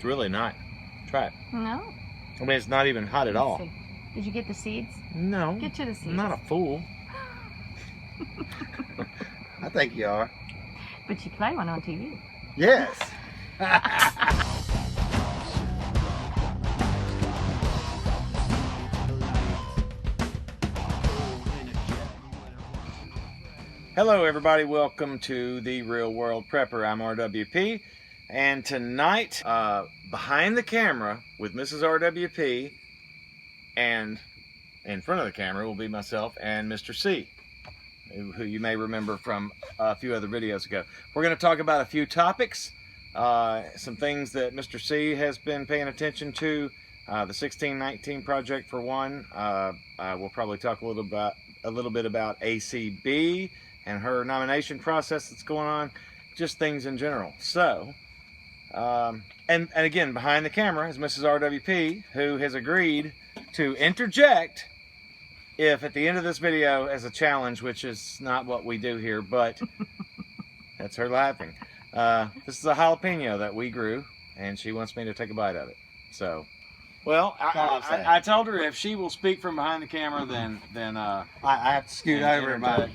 really not. Try it. No. I mean, it's not even hot at all. See. Did you get the seeds? No. Get you the seeds. I'm not a fool. I think you are. But you play one on TV. Yes. Hello everybody, welcome to the Real World Prepper. I'm RWP, and tonight, behind the camera with Mrs. RWP, and in front of the camera will be myself and Mr. C, who you may remember from a few other videos ago. We're going to talk about a few topics, some things that Mr. C has been paying attention to, the 1619 project for one. We'll probably talk a little bit about ACB and her nomination process that's going on, just things in general. So, and again, behind the camera is Mrs. RWP, who has agreed to interject if at the end of this video as a challenge, which is not what we do here, but that's her laughing. This is a jalapeno that we grew, and she wants me to take a bite of it. So, well, I told her if she will speak from behind the camera, then I have to scoot over.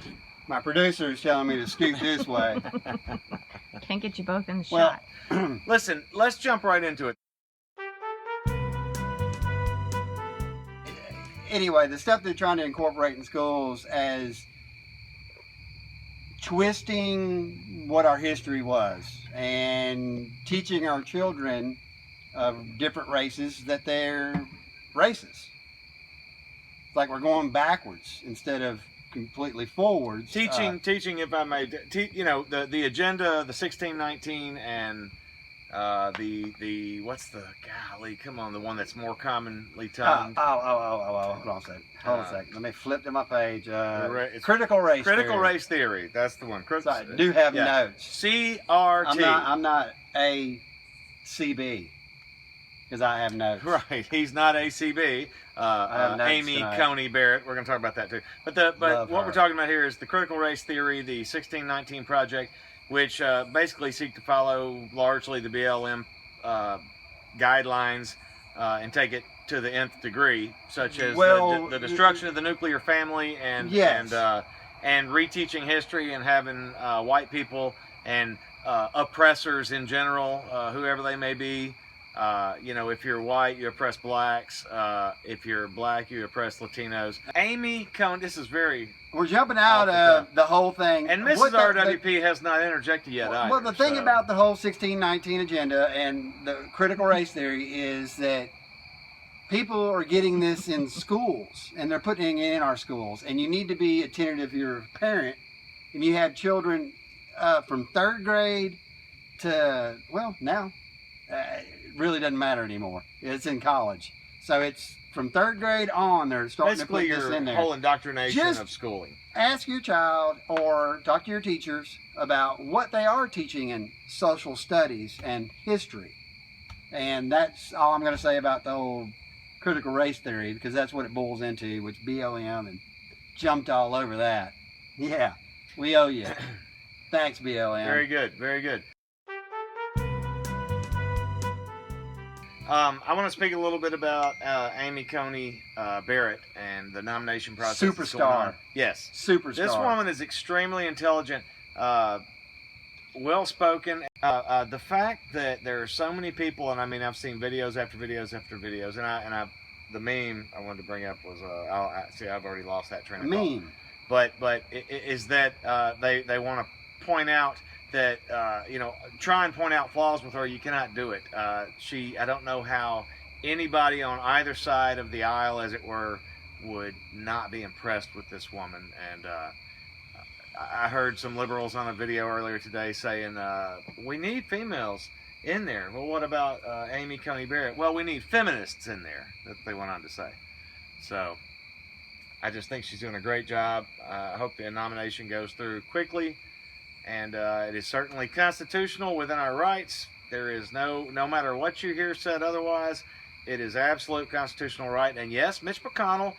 My producer is telling me to scoot this way. Can't get you both in the shot. Listen, let's jump right into it. Anyway, the stuff they're trying to incorporate in schools as twisting what our history was and teaching our children of different races that they're racist. It's like we're going backwards instead of completely forwards. Teaching, if I may, you know, the agenda, the 1619, and the what's the, golly, come on, the one that's more commonly tongued. Hold on a second. Hold on a second. Let me flip to my page. Critical race theory. That's the one. So I do have notes. CRT. I'm not ACB because I have notes. Right. He's not ACB. Amy Coney Barrett. We're going to talk about that too. But what we're talking about here is the critical race theory, the 1619 project, which basically seek to follow largely the BLM guidelines and take it to the nth degree, such as the destruction of the nuclear family and reteaching history and having white people and oppressors in general, whoever they may be. You know, if you're white, you oppress blacks. If you're black, you oppress Latinos. Amy Coney, this is very... We're jumping out of the whole thing. And Mrs. RWP has not interjected yet either. Well, the thing about the whole 1619 agenda and the critical race theory is that people are getting this in schools, and they're putting it in our schools. And you need to be attentive if you're a parent, and you have children from 3rd grade to, well, now... it really doesn't matter anymore. It's in college. So it's from 3rd grade on, they're starting to put this in there. Whole indoctrination of schooling. Ask your child or talk to your teachers about what they are teaching in social studies and history. And that's all I'm going to say about the whole critical race theory, because that's what it boils into, which BLM, and jumped all over that. Yeah, we owe you. Thanks, BLM. Very good, very good. I want to speak a little bit about Amy Coney Barrett and the nomination process. Superstar. Yes. Superstar. This woman is extremely intelligent, well-spoken. The fact that there are so many people, and I mean, I've seen videos after videos after videos, and the meme I wanted to bring up was, I've already lost that train of thought. Meme. But is that they want to point out that, you know, try and point out flaws with her. You cannot do it. I don't know how anybody on either side of the aisle, as it were, would not be impressed with this woman. And I heard some liberals on a video earlier today saying, we need females in there. Well, what about Amy Coney Barrett? Well, we need feminists in there, that they went on to say. So I just think she's doing a great job. I hope the nomination goes through quickly. And it is certainly constitutional within our rights. There is no matter what you hear said otherwise, it is absolute constitutional right. And yes, Mitch McConnell,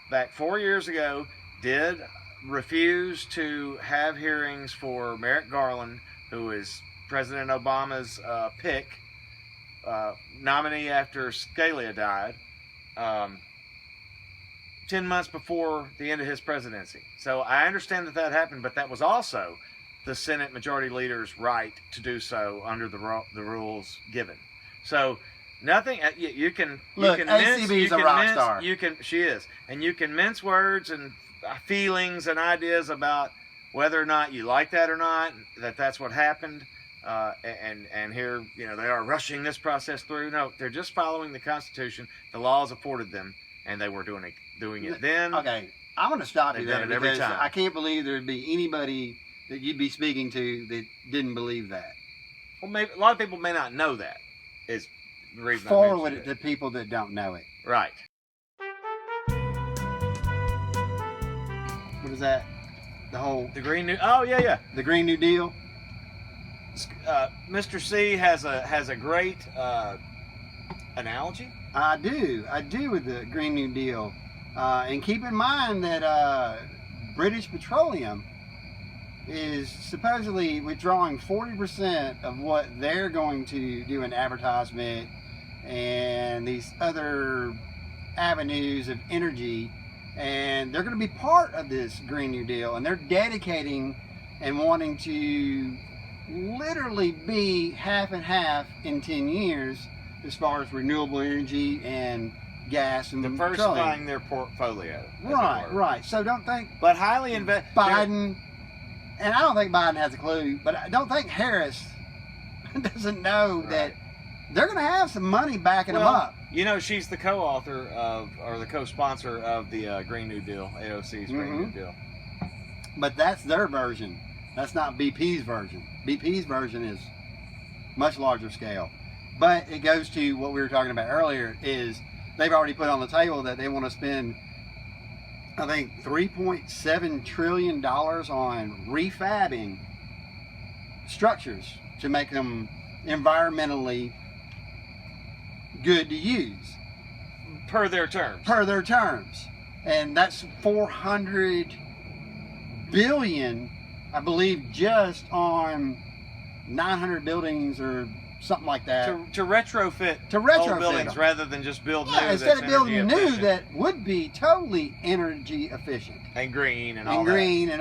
back 4 years ago, did refuse to have hearings for Merrick Garland, who is President Obama's pick nominee after Scalia died, 10 months before the end of his presidency. So I understand that happened, but that was also the Senate Majority Leader's right to do so under the rules given. So nothing. You can look. ACB's a rock star. She is, and you can mince words and feelings and ideas about whether or not you like that or not. That's what happened. And here, they are rushing this process through. No, they're just following the Constitution. The laws afforded them, and they were doing it then. Okay, I'm going to stop you there done it every because time. I can't believe there'd be anybody that you'd be speaking to that didn't believe that. Well, maybe a lot of people may not know that. Is the reason. Forward it to people that don't know it. Right. What is that? The Green New. Oh yeah. The Green New Deal. Mr. C has a great analogy. I do with the Green New Deal, and keep in mind that British Petroleum is supposedly withdrawing 40% of what they're going to do in advertisement and these other avenues of energy, and they're going to be part of this Green New Deal, and they're dedicating and wanting to literally be half and half in 10 years as far as renewable energy and gas and diversifying their portfolio. Right. So don't think but highly invest Biden, and I don't think Biden has a clue, but I don't think Harris doesn't know that they're going to have some money backing them up. She's the co-author or the co-sponsor of the Green New Deal, AOC's Green New Deal. But that's their version. That's not BP's version. BP's version is much larger scale. But it goes to what we were talking about earlier, is they've already put on the table that they want to spend, I think, $3.7 trillion on refabbing structures to make them environmentally good to use. Per their terms. And that's $400 billion, I believe, just on 900 buildings or something like that. To retrofit old buildings them. Rather than just build new. Instead of building new that would be totally energy efficient. And green and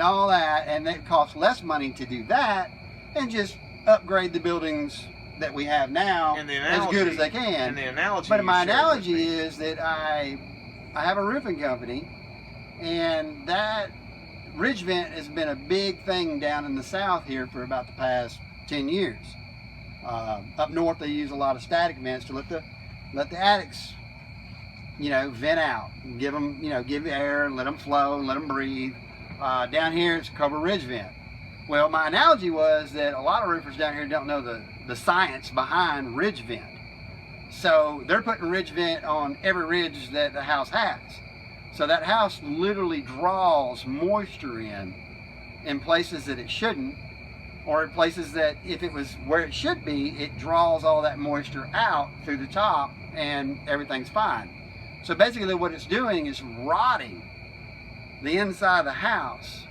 all that. And it costs less money to do that and just upgrade the buildings that we have now as good as they can. And the analogy but my analogy is that I have a roofing company, and that ridge vent has been a big thing down in the south here for about the past 10 years. Up north they use a lot of static vents to let the attics vent out and give them give air and let them flow and let them breathe. Down here it's a covered ridge vent. Well, my analogy was that a lot of roofers down here don't know the science behind ridge vent, so they're putting ridge vent on every ridge that the house has. So that house literally draws moisture in places that it shouldn't, or in places that if it was where it should be, it draws all that moisture out through the top and everything's fine. So basically what it's doing is rotting the inside of the house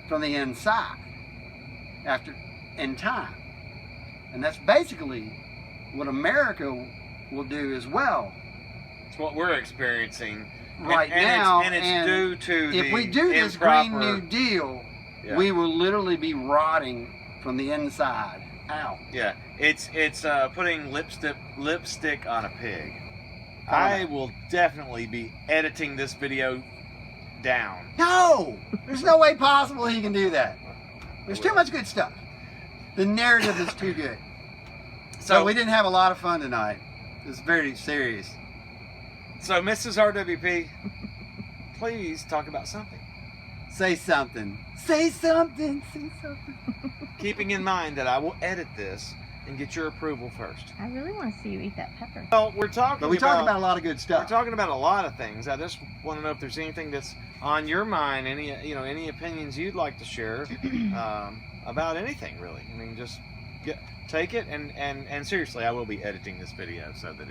from the inside in time. And that's basically what America will do as well. It's what we're experiencing now. And it's due to if we do this Green New Deal, we will literally be rotting from the inside out. Yeah, it's putting lipstick on a pig. I will definitely be editing this video down. No! There's no way possible he can do that. There's too much good stuff. The narrative is too good. So we didn't have a lot of fun tonight. It's very serious. So, Mrs. RWP, please talk about something. Say something. Say something. Say something. Keeping in mind that I will edit this and get your approval first. I really want to see you eat that pepper. Well, we talked about a lot of good stuff. We're talking about a lot of things. I just want to know if there's anything that's on your mind, any opinions you'd like to share about anything, really. I mean, just take it and seriously, I will be editing this video so that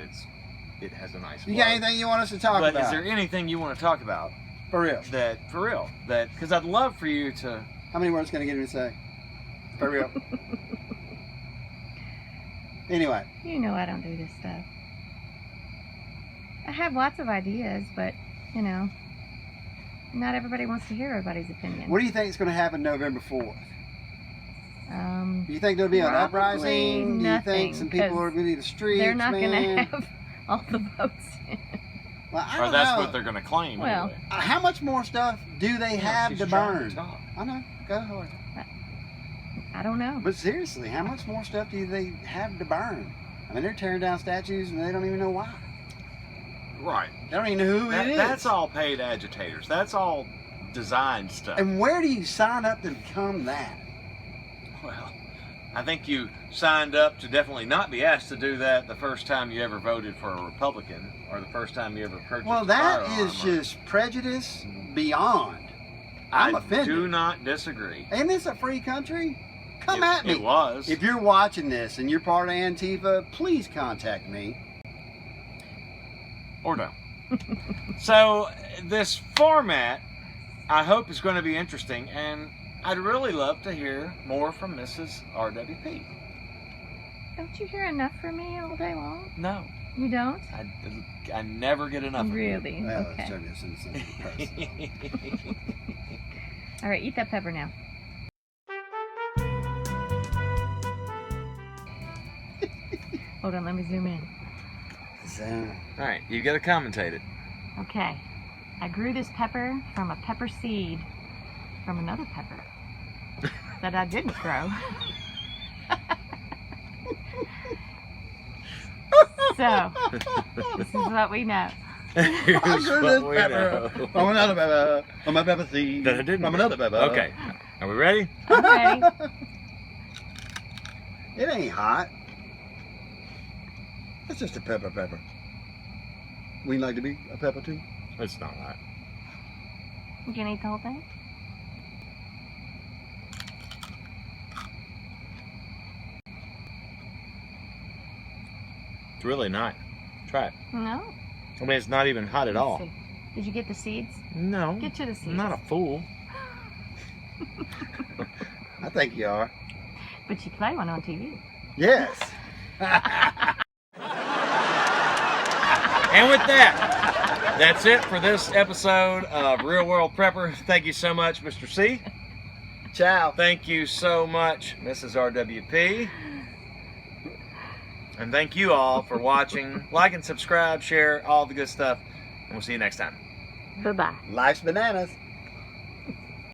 it has a nice flow. You got anything you want us to talk about? But is there anything you want to talk about? For real? Because I'd love for you to... How many words can I get him to say? For real? Anyway. You know I don't do this stuff. I have lots of ideas, but, you know, not everybody wants to hear everybody's opinion. What do you think is going to happen November 4th? Do you think there'll be an Probably uprising? Do you think nothing, some people are going to be in the streets? they're not going man? to have all the votes in. Well, I Or don't that's know. what they're going to claim. Well, anyway. How much more stuff do they have she's to trying burn? to talk. I know. Go ahead. I don't know. But seriously, how much more stuff do they have to burn? I mean, they're tearing down statues and they don't even know why. Right. They don't even know who it is. That's all paid agitators. That's all designed stuff. And where do you sign up to become that? Well, I think you signed up to definitely not be asked to do that the first time you ever voted for a Republican or the first time you ever purchased Well, a that firearm. is just prejudice beyond. I'm I offended. do not disagree. Ain't this a free country? Come at me. It was. If you're watching this and you're part of Antifa, please contact me. Or no. So this format, I hope, is going to be interesting, and I'd really love to hear more from Mrs. RWP. Don't you hear enough from me all day long? No, You don't? I never get enough. Really? Well, let's Okay. turn this into something personal. All right, eat that pepper now. Hold on, let me zoom in. So, All right, you got to commentate it. Okay. I grew this pepper from a pepper seed from another pepper that I didn't grow. So, this is what we know. Here's I grew what this we pepper know. from another pepper, from a pepper seed, That I didn't from grow. another pepper. Okay, are we ready? I'm ready. It ain't hot. It's just a pepper. We'd like to be a pepper too. It's not right. You can eat the whole thing? It's really not. Try it. No? I mean, it's not even hot at all. Let's see. Did you get the seeds? No. Get to the seeds. I'm not a fool. I think you are. But you play one on TV. Yes. And with that, that's it for this episode of Real World Prepper. Thank you so much, Mr. C. Ciao. Thank you so much, Mrs. RWP. And thank you all for watching. Like and subscribe, share, all the good stuff. And we'll see you next time. Bye-bye. Life's bananas.